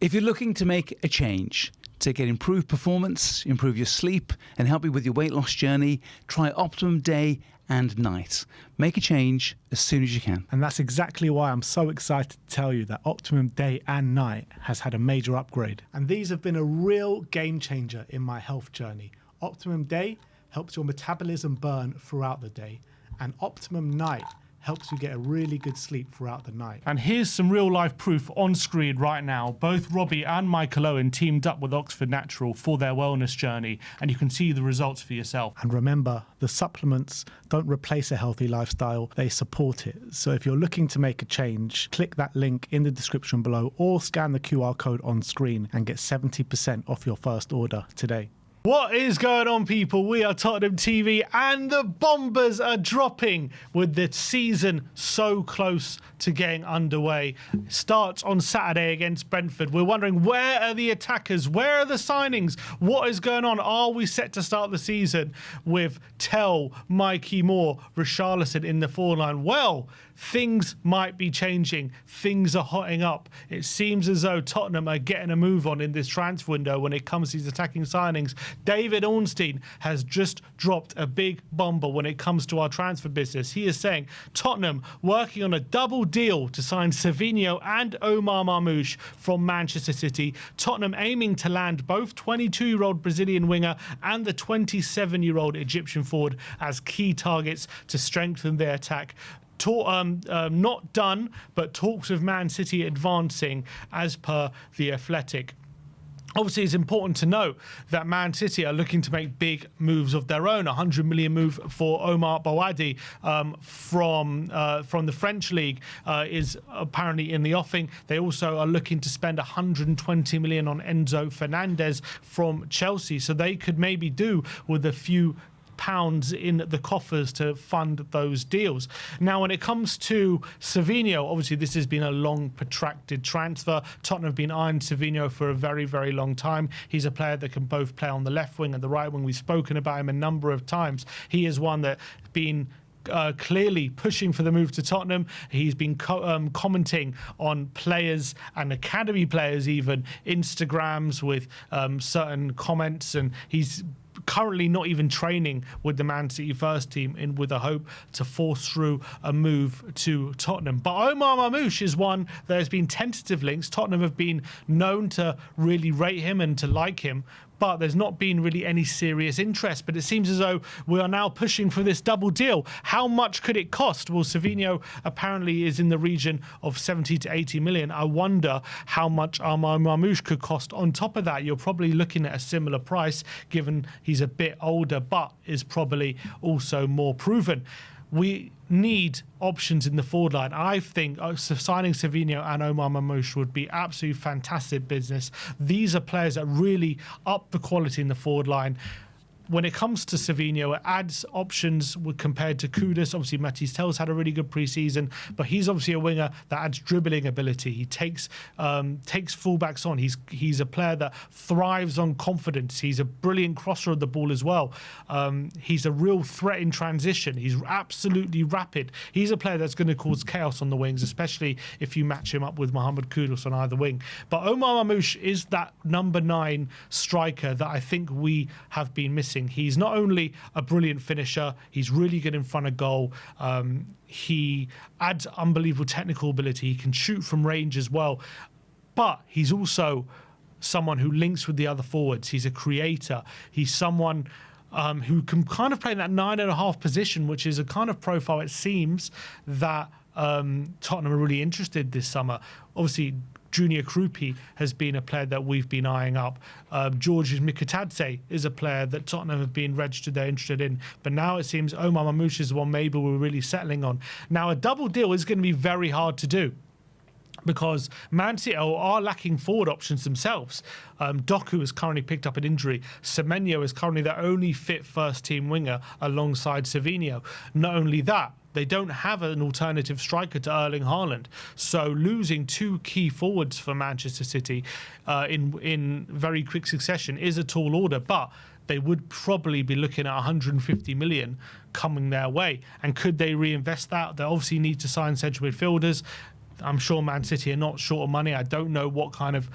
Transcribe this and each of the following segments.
If you're looking to make a change to get improved performance, improve your sleep, and help you with your weight loss journey, try Optimum Day and Night. Make a change as soon as you can. And that's exactly why I'm so excited to tell you that Optimum Day and Night has had a major upgrade. And these have been a real game changer in my health journey. Optimum Day helps your metabolism burn throughout the day, and Optimum Night helps you get a really good sleep throughout the night. And here's some real life proof on screen right now. Both Robbie and Michael Owen teamed up with Oxford Natural for their wellness journey, and you can see the results for yourself. And remember, the supplements don't replace a healthy lifestyle, they support it. So if you're looking to make a change, click that link in the description below or scan the QR code on screen and get 70% off your first order today. What is going on, people? We are Tottenham TV, and the Bombers are dropping with the season so close to getting underway. Starts on Saturday against Brentford. We're wondering, where are the attackers? Where are the signings? What is going on? Are we set to start the season with Tell, Mikey Moore, Richarlison in the forward line? Well, things might be changing. Things are hotting up. It seems as though Tottenham are getting a move on in this transfer window when it comes to these attacking signings. David Ornstein has just dropped a big bomber when it comes to our transfer business. He is saying Tottenham working on a double deal to sign Savinho and Omar Marmoush from Manchester City. Tottenham aiming to land both 22-year-old Brazilian winger and the 27-year-old Egyptian forward as key targets to strengthen their attack. Not done, but talks of Man City advancing as per The Athletic. Obviously, it's important to note that Man City are looking to make big moves of their own. A 100 million move for Omar Bouadi from the French league is apparently in the offing. They also are looking to spend 120 million on Enzo Fernandez from Chelsea. So they could maybe do with a few pounds in the coffers to fund those deals. Now, when it comes to Savinho, obviously this has been a long, protracted transfer. Tottenham have been eyeing Savinho for a very, very long time. He's a player that can both play on the left wing and the right wing. We've spoken about him a number of times. He is one that's been clearly pushing for the move to Tottenham. He's been commenting on players and academy players, even Instagrams with certain comments, and he's currently not even training with the Man City first team with a hope to force through a move to Tottenham. But Omar Marmoush is one that has been tentative links. Tottenham have been known to really rate him and to like him, but there's not been really any serious interest. But it seems as though we are now pushing for this double deal. How much could it cost? Well, Savinho apparently is in the region of 70 to 80 million. I wonder how much Omar Marmoush could cost on top of that. You're probably looking at a similar price, given he's a bit older, but is probably also more proven. We need options in the forward line. I think signing Savinho and Omar Marmoush would be absolutely fantastic business. These are players that really up the quality in the forward line. When it comes to Savinho, it adds options compared to Kudus. Obviously, Matisse Tell's had a really good pre-season, but he's obviously a winger that adds dribbling ability. He takes fullbacks on. He's a player that thrives on confidence. He's a brilliant crosser of the ball as well. He's a real threat in transition. He's absolutely rapid. He's a player that's going to cause chaos on the wings, especially if you match him up with Mohamed Kudus on either wing. But Omar Marmoush is that number 9 striker that I think we have been missing. He's not only a brilliant finisher, he's really good in front of goal. He adds unbelievable technical ability. He can shoot from range as well. But he's also someone who links with the other forwards. He's a creator. He's someone who can kind of play in that 9.5 position, which is a kind of profile it seems that Tottenham are really interested this summer. Obviously, Junior Krupi has been a player that we've been eyeing up. Georges Mikotadze is a player that Tottenham have been registered they're interested in. But now it seems Omar Marmoush is the one maybe we're really settling on. Now, a double deal is going to be very hard to do, because Man City are lacking forward options themselves. Doku has currently picked up an injury. Semenyo is currently their only fit first-team winger alongside Savinho. Not only that, they don't have an alternative striker to Erling Haaland. So losing 2 key forwards for Manchester City in very quick succession is a tall order, but they would probably be looking at 150 million coming their way. And could they reinvest that? They obviously need to sign central midfielders. I'm sure Man City are not short of money. I don't know what kind of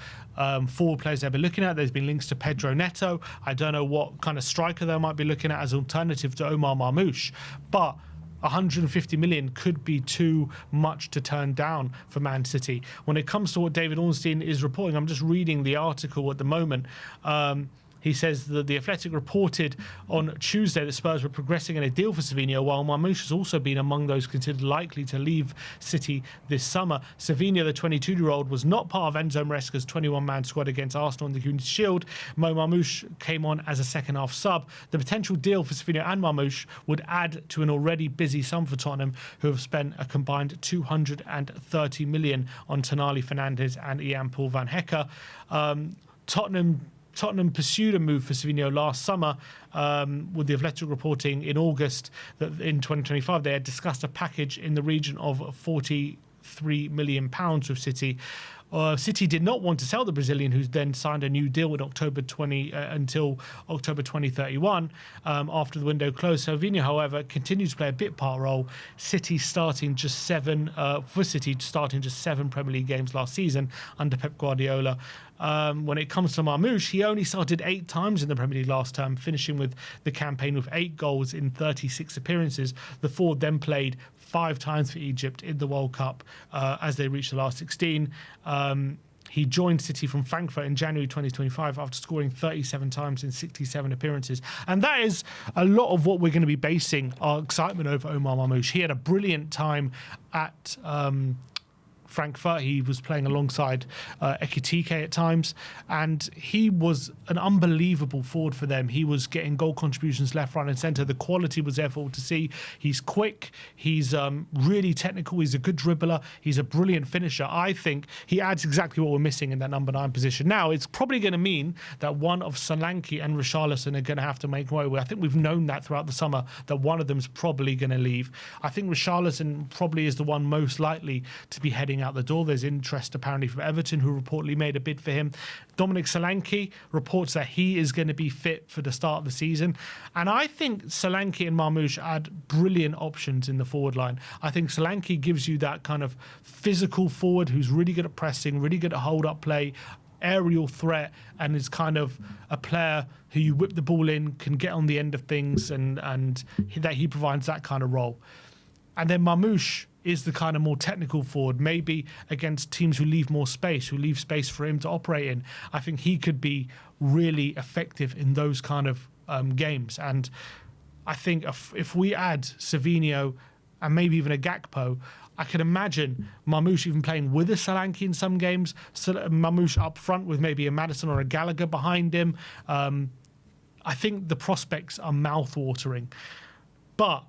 forward players they'll be looking at. There's been links to Pedro Neto. I don't know what kind of striker they might be looking at as alternative to Omar Marmoush. But 150 million could be too much to turn down for Man City. When it comes to what David Ornstein is reporting, I'm just reading the article at the moment. He says that The Athletic reported on Tuesday that Spurs were progressing in a deal for Savinho, while Marmoush has also been among those considered likely to leave City this summer. Savinho, the 22-year-old, was not part of Enzo Maresca's 21-man squad against Arsenal in the Community Shield. Marmoush came on as a second-half sub. The potential deal for Savinho and Marmoush would add to an already busy sum for Tottenham, who have spent a combined 230 million on Tonali, Fernandes and Ian Paul van Hecke. Tottenham pursued a move for Savinho last summer, with The Athletic reporting in August that in 2025 they had discussed a package in the region of £43 million with City. City did not want to sell the Brazilian, who then signed a new deal in until October 2031 after the window closed. Savinho, however, continues to play a bit part role. City starting just seven Premier League games last season under Pep Guardiola. When it comes to Marmoush, he only started 8 times in the Premier League last term, finishing with the campaign with 8 goals in 36 appearances. The forward then played 5 times for Egypt in the World Cup as they reached the last 16. He joined City from Frankfurt in January 2025 after scoring 37 times in 67 appearances. And that is a lot of what we're going to be basing our excitement over Omar Marmoush. He had a brilliant time at Frankfurt. He was playing alongside Ekitike at times, and he was an unbelievable forward for them. He was getting goal contributions left, right and centre. The quality was there for all to see. He's quick, he's really technical, he's a good dribbler, he's a brilliant finisher. I think he adds exactly what we're missing in that number 9 position. Now, it's probably going to mean that one of Solanke and Richarlison are going to have to make way. I think we've known that throughout the summer, that one of them's probably going to leave. I think Richarlison probably is the one most likely to be heading out the door. There's interest apparently from Everton, who reportedly made a bid for him. Dominic Solanke reports that he is going to be fit for the start of the season. And I think Solanke and Marmoush add brilliant options in the forward line. I think Solanke gives you that kind of physical forward who's really good at pressing, really good at hold-up play, aerial threat, and is kind of a player who you whip the ball in, can get on the end of things, and that he provides that kind of role. And then Marmoush is the kind of more technical forward, maybe against teams who leave more space, who leave space for him to operate in. I think he could be really effective in those kind of games. And I think if we add Savinho and maybe even a Gakpo, I can imagine Marmoush even playing with a Solanke in some games, Marmoush up front with maybe a Maddison or a Gallagher behind him. I think the prospects are mouth-watering. But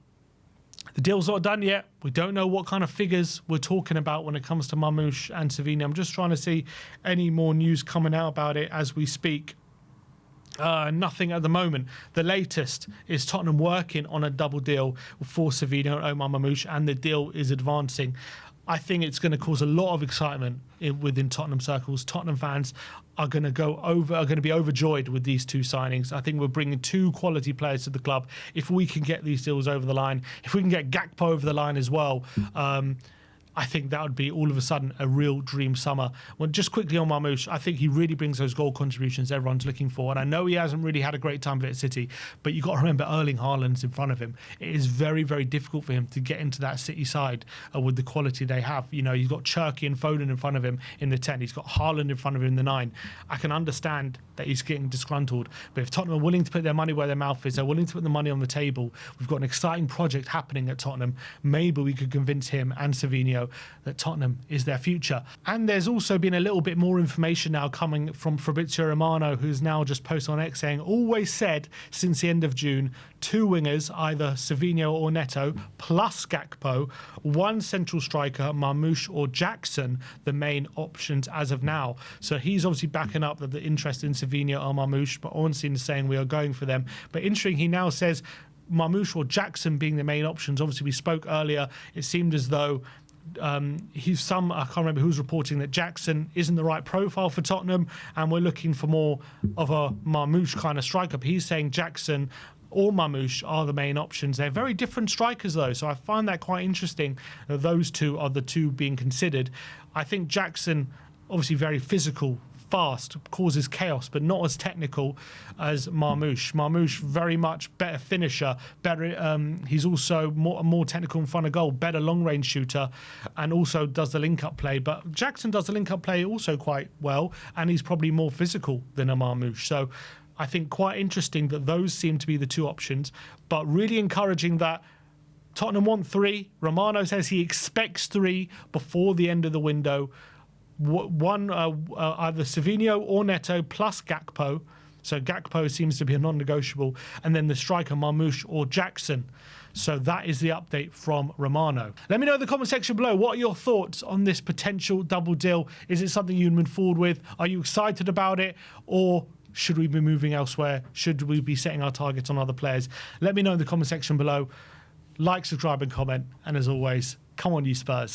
the deal's not done yet. We don't know what kind of figures we're talking about when it comes to Marmoush and Savinho. I'm just trying to see any more news coming out about it as we speak. Nothing at the moment. The latest is Tottenham working on a double deal for Savinho and Omar Marmoush, and the deal is advancing. I think it's going to cause a lot of excitement within Tottenham circles. Tottenham fans are going to be overjoyed with these 2 signings. I think we're bringing 2 quality players to the club. If we can get these deals over the line, if we can get Gakpo over the line as well, I think that would be all of a sudden a real dream summer. Well, just quickly on Marmoush, I think he really brings those goal contributions everyone's looking for. And I know he hasn't really had a great time at City, but you've got to remember Erling Haaland's in front of him. It is very, very difficult for him to get into that City side with the quality they have. You know, you've got Cherki and Foden in front of him in the 10. He's got Haaland in front of him in the 9. I can understand that he's getting disgruntled, but if Tottenham are willing to put their money where their mouth is, they're willing to put the money on the table, we've got an exciting project happening at Tottenham. Maybe we could convince him and Savinho that Tottenham is their future. And there's also been a little bit more information now coming from Fabrizio Romano, who's now just posted on X saying, always said since the end of June, 2 wingers, either Savinho or Neto, plus Gakpo, 1 central striker, Marmoush or Jackson, the main options as of now. So he's obviously backing up that the interest in Savinho or Marmoush, but Ornstein is saying we are going for them. But interesting, he now says Marmoush or Jackson being the main options. Obviously, we spoke earlier, it seemed as though I can't remember who's reporting that Jackson isn't the right profile for Tottenham and we're looking for more of a Marmoush kind of striker. But he's saying Jackson or Marmoush are the main options. They're very different strikers, though, so I find that quite interesting that those two are the two being considered. I think Jackson, obviously very physical, fast, causes chaos, but not as technical as Marmoush. Marmoush, very much better finisher, better. He's also more technical in front of goal, better long-range shooter, and also does the link-up play. But Jackson does the link-up play also quite well, and he's probably more physical than a Marmoush. So I think quite interesting that those seem to be the two options, but really encouraging that Tottenham want 3. Romano says he expects 3 before the end of the window. One, either Savinho or Neto plus Gakpo. So Gakpo seems to be a non-negotiable. And then the striker Marmoush or Jackson. So that is the update from Romano. Let me know in the comment section below, what are your thoughts on this potential double deal? Is it something you'd move forward with? Are you excited about it? Or should we be moving elsewhere? Should we be setting our targets on other players? Let me know in the comment section below. Like, subscribe and comment. And as always, come on you Spurs.